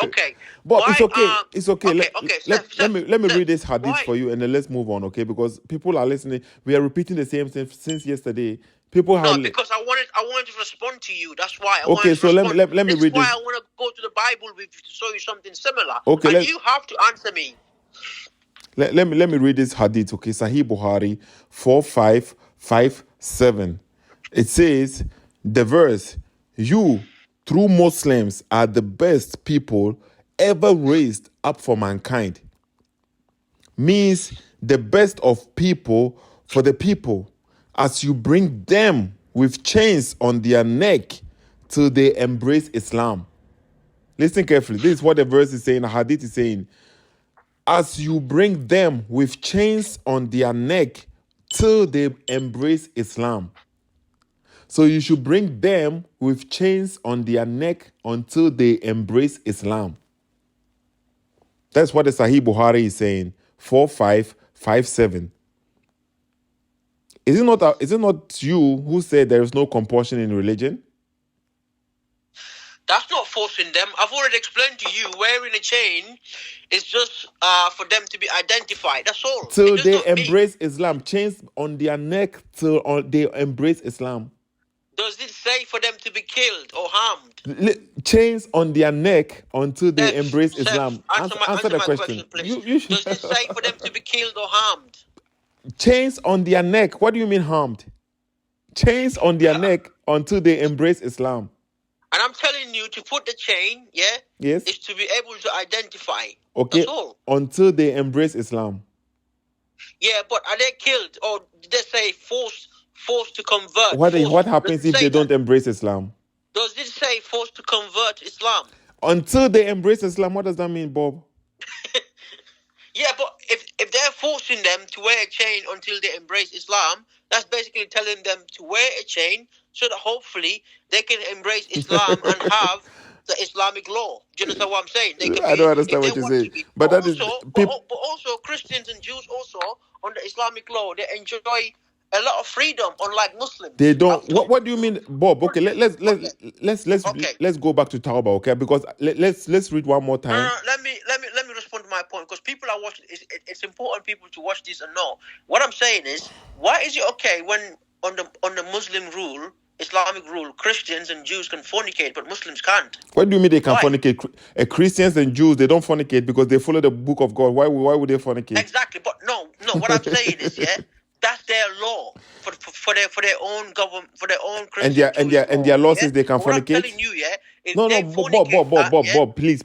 okay. Bob, Why it's okay. It's okay. okay, Let me Seth, read this hadith why? for you, and then let's move on, okay? Because people are listening. We are repeating the same thing since yesterday. People No, have because I wanted to respond to you. That's why I okay. wanted to So let respond. me This is read why this. I want to go to the Bible with you to show you something similar. Okay, And you have to answer me. Let me read this hadith, okay? Sahih Bukhari 4557. It says the verse, "You true Muslims are the best people ever raised up for mankind," means the best of people for the people, as you bring them with chains on their neck till they embrace Islam. Listen carefully. This is what the verse is saying. The hadith is saying, as you bring them with chains on their neck till they embrace Islam. So you should bring them with chains on their neck until they embrace Islam. That's what the Sahih Bukhari is saying. 4557. Is it not you who said there is no compulsion in religion? That's not forcing them. I've already explained to you, wearing a chain is just for them to be identified. That's all. Till they embrace Islam. Chains on their neck till they embrace Islam. Does it say for them to be killed or harmed? Chains on their neck until they embrace Islam. Answer the my question, please. Does it say for them to be killed or harmed? Chains on their neck. What do you mean harmed? Chains on their neck until they embrace Islam. And I'm telling you to put the chain, yes, is to be able to identify. Okay. That's all. Until they embrace Islam. Yeah, but are they killed or did they say forced to convert? What happens if they don't embrace Islam? Does it say forced to convert Islam? Until they embrace Islam, what does that mean, Bob? Yeah, but if they're forcing them to wear a chain until they embrace Islam, that's basically telling them to wear a chain so that hopefully they can embrace Islam and have the Islamic law. Do you understand what I'm saying? I don't understand what you're saying. But also Christians and Jews also under Islamic law, they enjoy a lot of freedom, unlike Muslims. They don't. What do you mean, Bob? Okay, let's go back to Tawbah, okay? Because let's read one more time. Let me respond to my point, because people are watching. It's important people to watch this and know what I'm saying is, why is it okay when on the Muslim rule, Islamic rule, Christians and Jews can fornicate, but Muslims can't? What do you mean they can fornicate? Christians and Jews, they don't fornicate because they follow the book of God. Why would they fornicate? Exactly, but no. What I'm saying is, that's their law for their own government, for their own Christian. And their law says they can fornicate. I'm telling you, if no, Bob, please.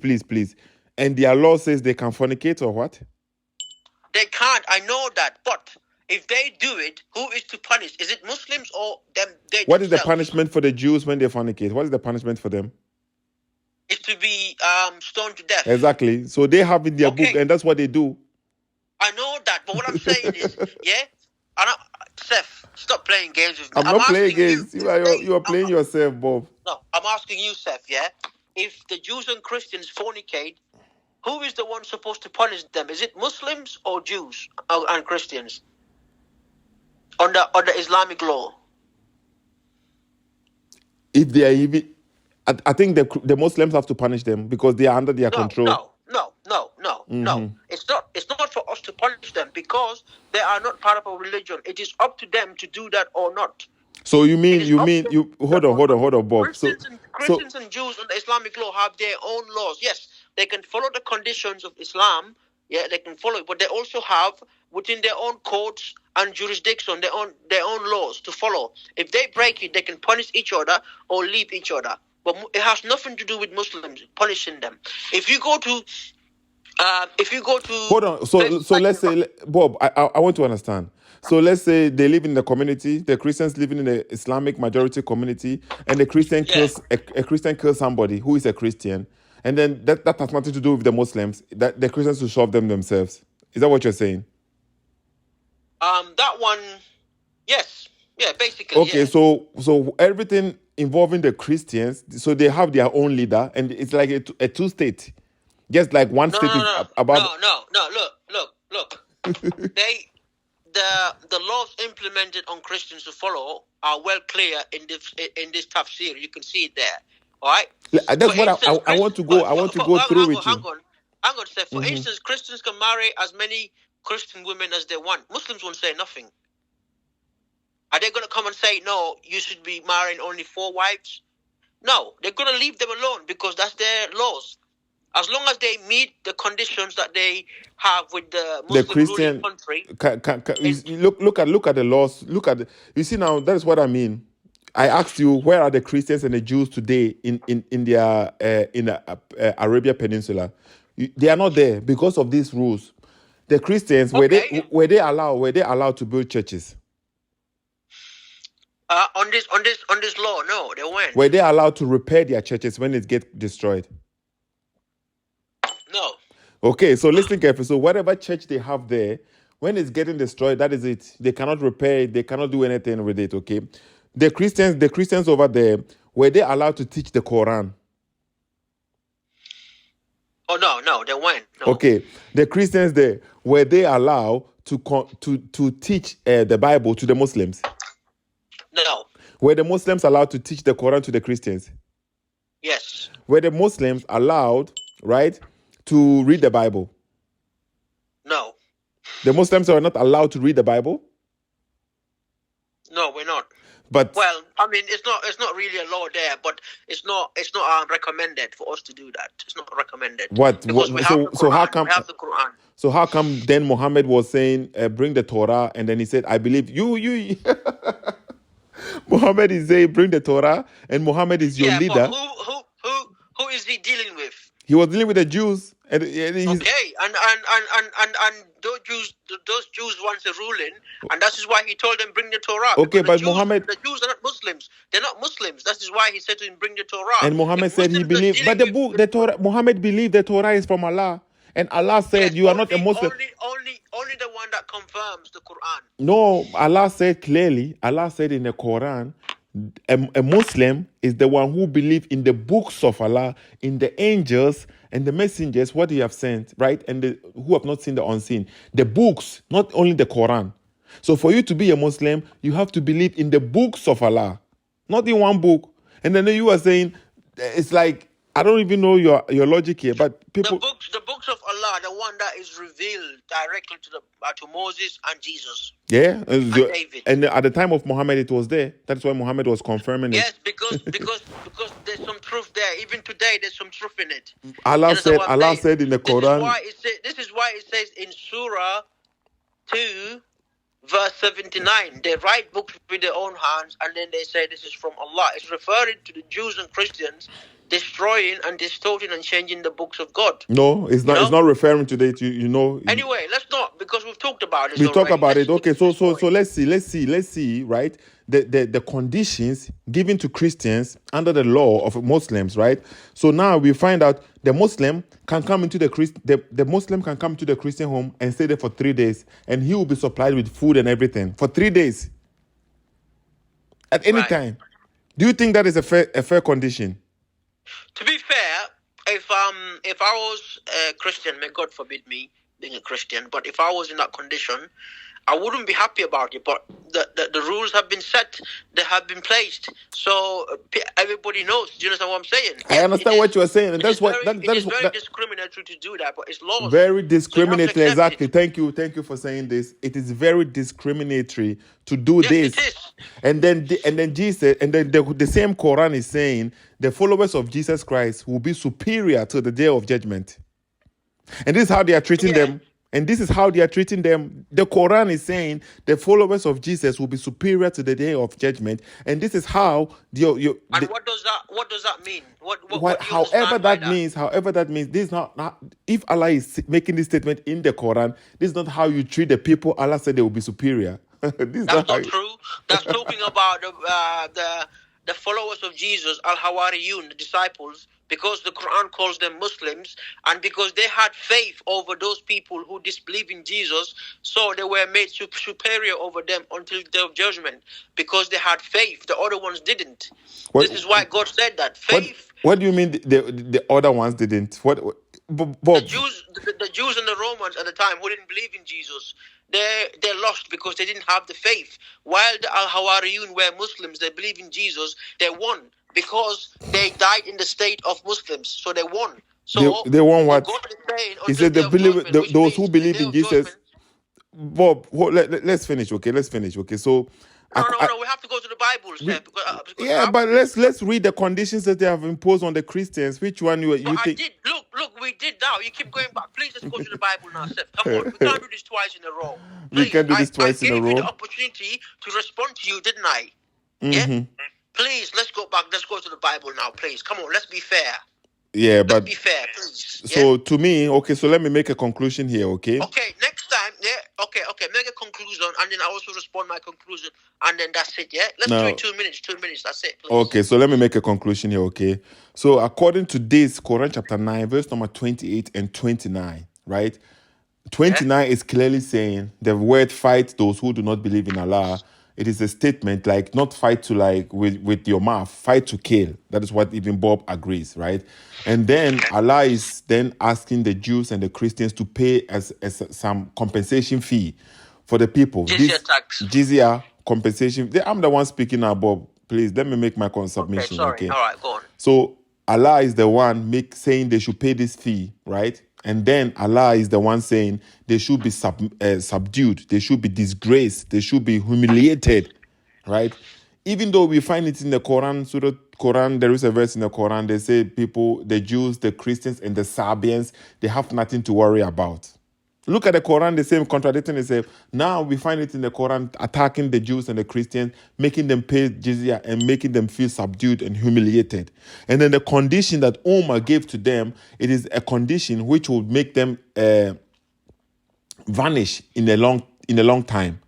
And their law says they can fornicate or what? They can't. I know that, but if they do it, who is to punish? Is it Muslims or them? What is the punishment for the Jews when they fornicate? What is the punishment for them? It's to be stoned to death. Exactly. So they have in their book, and that's what they do. I know that, but what I'm saying is, Seth, stop playing games with me. I'm not playing games. You are playing yourself, Bob. No, I'm asking you, Seth, if the Jews and Christians fornicate, who is the one supposed to punish them? Is it Muslims or Jews and Christians? Under Islamic law. If they are even, I think the Muslims have to punish them because they are under their control. No. It's not for us to punish them because they are not part of our religion. It is up to them to do that or not. So you hold on, Bob. Christians and Jews under Islamic law have their own laws. Yes, they can follow the conditions of Islam. Yeah, they can follow it, but they also have within their own courts and jurisdiction their own laws to follow. If they break it, they can punish each other or leave each other. But it has nothing to do with Muslims punishing them. If you go to hold on. So let's say, Bob, I want to understand. So let's say they live in the community, the Christians living in the Islamic majority community, and the Christian kills a Christian kills somebody who is a Christian, and then that has nothing to do with the Muslims. That the Christians will solve them themselves. Is that what you're saying? That one, yes, yeah, basically. Okay, yeah. So everything involving the Christians, so they have their own leader, and it's like a two-state. Just like one state is about. No. Look. the laws implemented on Christians to follow are well clear in this tafsir. You can see it there. All right. That's For what instance, I want to go. I want to go through with you. Hang on. Say, for instance, Christians can marry as many Christian women as they want. Muslims won't say nothing. Are they going to come and say, no, you should be marrying only 4 wives? No, they're going to leave them alone because that's their laws. As long as they meet the conditions that they have with the Muslim ruling country. Look at the laws. You see now, that's what I mean. I asked you, where are the Christians and the Jews today in the Arabia Peninsula? They are not there because of these rules. The Christians, were they allowed to build churches? On this law, no, they weren't. Were they allowed to repair their churches when it gets destroyed? No. Okay, so listen carefully. So whatever church they have there, when it's getting destroyed, that is it. They cannot repair it. They cannot do anything with it. Okay, the Christians over there, were they allowed to teach the Quran? Oh no, they weren't. No. Okay, the Christians there, were they allowed to teach the Bible to the Muslims? No. Were the Muslims allowed to teach the Quran to the Christians? Yes. Were the Muslims allowed, right, to read the Bible? No. The Muslims are not allowed to read the Bible? No, we're not. But well, I mean, it's not really a law there, but it's not recommended for us to do that. It's not recommended. What? So how come? We have the Quran. So how come then Muhammad was saying, bring the Torah, and then he said, I believe you. Muhammad is saying, bring the Torah, and Muhammad is your leader. But who is he dealing with? He was dealing with the Jews. And and those Jews wants a ruling, and that is why he told them bring the Torah. Okay, but the Jews are not Muslims. They're not Muslims. That is why he said to him, bring the Torah. And Muhammad said he believed, but the Torah. Muhammad believed the Torah is from Allah, and Allah said you are not a Muslim. Only the one that confirms the Quran. No, Allah said clearly. Allah said in the Quran, a Muslim is the one who believes in the books of Allah, in the angels and the messengers, what he have sent, right? And who have not seen the unseen. The books, not only the Quran. So for you to be a Muslim, you have to believe in the books of Allah, not in one book. And then you are saying, it's like, I don't even know your logic here, but people... The books of Allah, the one that is revealed directly to Moses and Jesus. Yeah, and David. And at the time of Muhammad, it was there. That's why Muhammad was confirming it. Yes, because there's some truth there. Even today, there's some truth in it. Allah said in the Quran. This is why it says in Surah 2, verse 79, they write books with their own hands, and then they say this is from Allah. It's referring to the Jews and Christians destroying and distorting and changing the books of God. No, it's not. It's not referring to that. You know. Anyway, let's not, because we've talked about it. We talk about it. Okay, so let's see. Right, the conditions given to Christians under the law of Muslims. Right. So now we find out the Muslim can come into the Muslim can come to the Christian home and stay there for 3 days, and he will be supplied with food and everything for 3 days. At any time. Do you think that is a fair condition? To be fair, if I was a Christian, may God forbid me being a Christian, but if I was in that condition, I wouldn't be happy about it. But the rules have been set, they have been placed, so everybody knows. Do you understand what I'm saying? I understand what you are saying, and that's what that is very discriminatory to do that, but it's laws. Very discriminatory, so exactly. Thank you for saying this. It is very discriminatory to do this. It is. And then Jesus, and then the same Quran is saying the followers of Jesus Christ will be superior to the day of judgment. And this is how they are treating them. And this is how they are treating them. The Quran is saying the followers of Jesus will be superior to the day of judgment. And this is how what does that mean? However that means, this is not if Allah is making this statement in the Quran, this is not how you treat the people. Allah said they will be superior. That's not true. That's talking about the followers of Jesus, al-Hawariyun, the disciples, because the Quran calls them Muslims, and because they had faith over those people who disbelieve in Jesus, so they were made superior over them until the day of judgment, because they had faith. The other ones didn't. This is why God said that. Faith. What do you mean the other ones didn't? Bob? The Jews and the Romans at the time who didn't believe in Jesus, they're lost because they didn't have the faith. While the Al-Hawariyun were Muslims, they believe in Jesus, they won because they died in the state of Muslims. So they won. So They want what? God is saying on He this said day they of believe judgment, which those who means the believe day in of judgment. Jesus. Bob, let's finish, okay? Let's finish, okay? So, No. We have to go to the Bible, we, sir, because yeah, I have but to read. let's read the conditions that they have imposed on the Christians. Which one But you I think? did. Look, we did now. You keep going back. Please, let's go to the Bible now, Seth. Come on. We can't do this twice in a row. We Please, can do this I twice in a gave you the row. opportunity to respond to you, didn't I? Mm-hmm. Yeah? Please, let's go back. Let's go to the Bible now, please. Come on, let's be fair. Yeah, Let's but be fair, please. so Yeah? to me, okay, so let me make a conclusion here, okay? Okay, next time, yeah? Okay, make a conclusion, and then I also respond my conclusion, and then that's it, yeah? Let's do it 2 minutes, that's it, please. Okay, so let me make a conclusion here, okay? So according to this, Quran chapter 9, verse number 28 and 29, right? 29 is clearly saying the word fight those who do not believe in Allah. It is a statement like not fight to like with your mouth, fight to kill. That is what even Bob agrees, right? And then Allah is then asking the Jews and the Christians to pay as some compensation fee for the people. Jizya tax. Jizya compensation. I'm the one speaking now, Bob. Please let me make my submission. Okay, all right, go on. So Allah is the one saying they should pay this fee, right? And then Allah is the one saying they should be subdued, they should be disgraced, they should be humiliated, right? Even though we find it in the Quran, Surah Quran, there is a verse in the Quran, they say people, the Jews, the Christians, and the Sabians, they have nothing to worry about. Look at the Quran, the same contradicting itself. Now we find it in the Quran attacking the Jews and the Christians, making them pay jizya and making them feel subdued and humiliated. And then the condition that Umar gave to them, it is a condition which would make them vanish in a long time.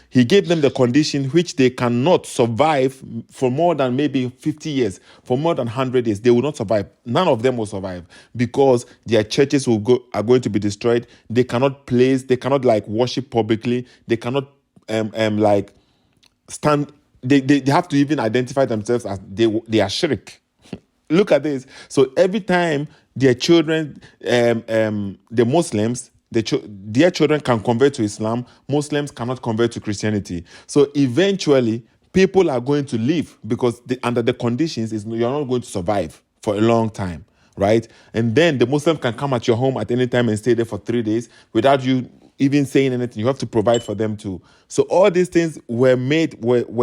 He gave them the condition which they cannot survive for more than maybe 50 years, for more than 100 years. They will not survive. None of them will survive because their churches are going to be destroyed. They cannot like worship publicly. They cannot like stand. They have to even identify themselves as they are shirk. Look at this. So every time their children, the Muslims, their children can convert to Islam, Muslims cannot convert to Christianity. So eventually, people are going to leave because under the conditions, you're not going to survive for a long time, right? And then the Muslim can come at your home at any time and stay there for 3 days without you even saying anything. You have to provide for them too. So all these things were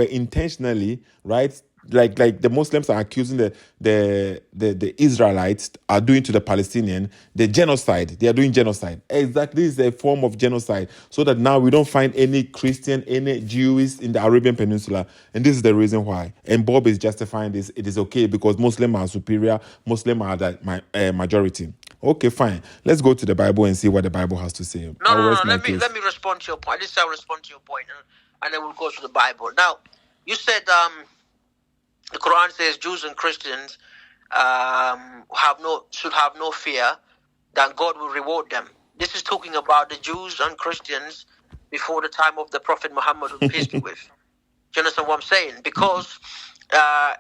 intentionally, right? Like the Muslims are accusing the Israelites are doing to the Palestinian, the genocide. They are doing genocide. Exactly, this is a form of genocide. So that now we don't find any Christian, any Jews in the Arabian Peninsula, and this is the reason why. And Bob is justifying this. It is okay because Muslims are superior. Muslims are the majority. Okay, fine. Let's go to the Bible and see what the Bible has to say. No. Let me respond to your point. This is how I respond to your point, and then we'll go to the Bible. Now, you said the Quran says Jews and Christians should have no fear that God will reward them. This is talking about the Jews and Christians before the time of the Prophet Muhammad, peace be with. Do you understand what I'm saying? Because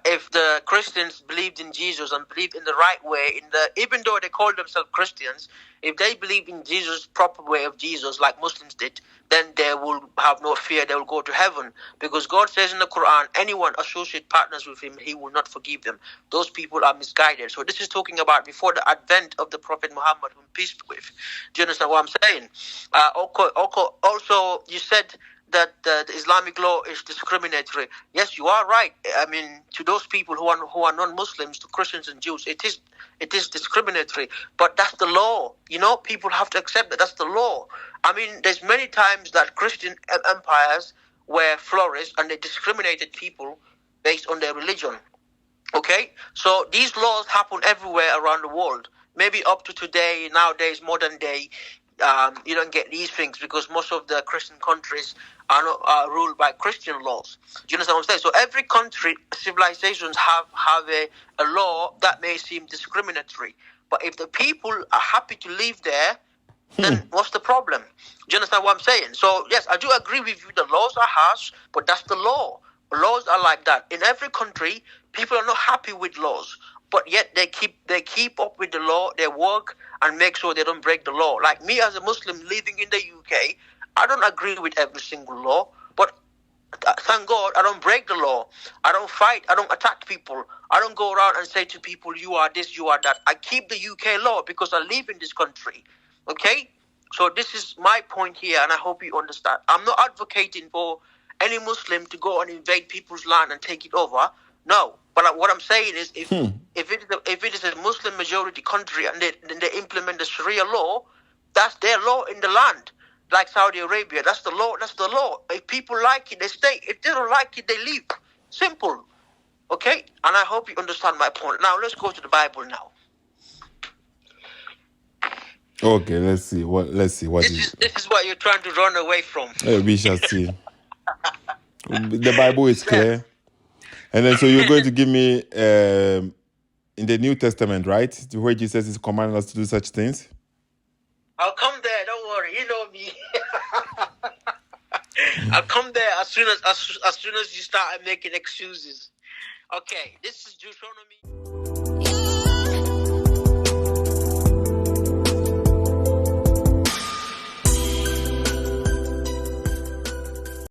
if the Christians believed in Jesus and believed in the right way, even though they call themselves Christians, if they believe in Jesus' proper way of Jesus, like Muslims did, then they will have no fear. They will go to heaven. Because God says in the Quran, anyone associate partners with him, he will not forgive them. Those people are misguided. So this is talking about before the advent of the Prophet Muhammad, whom peace be with. Do you understand what I'm saying? Also, you said that the Islamic law is discriminatory. Yes, you are right. I mean, to those people who are non-Muslims, to Christians and Jews, it is discriminatory. But that's the law. People have to accept that. That's the law. I mean, there's many times that Christian empires were flourished and they discriminated people based on their religion. Okay? So these laws happen everywhere around the world. Maybe up to today, nowadays, modern day, you don't get these things because most of the Christian countries are ruled by Christian laws. Do you understand what I'm saying? So every country, civilizations have a law that may seem discriminatory. But if the people are happy to live there, then what's the problem? Do you understand what I'm saying? So yes, I do agree with you. The laws are harsh, but that's the law. Laws are like that. In every country, people are not happy with laws, but yet they keep up with the law. They work and make sure they don't break the law. Like me as a Muslim living in the UK, I don't agree with every single law, but thank God I don't break the law. I don't fight. I don't attack people. I don't go around and say to people, you are this, you are that. I keep the UK law because I live in this country. Okay? So this is my point here, and I hope you understand. I'm not advocating for any Muslim to go and invade people's land and take it over. No. But what I'm saying is, if it is a Muslim majority country and they implement the Sharia law, that's their law in the land. Like Saudi Arabia, that's the law. That's the law. If people like it, they stay. If they don't like it, they leave. Simple. Okay? And I hope you understand my point. Now let's go to the Bible now. Okay, let's see what this is what you're trying to run away from. We shall see. The Bible is clear. And then so you're going to give me in the New Testament, right? Where Jesus is commanding us to do such things? I'll come there, don't worry. You know me. I'll come there as soon as you start making excuses. Okay, this is Deuteronomy.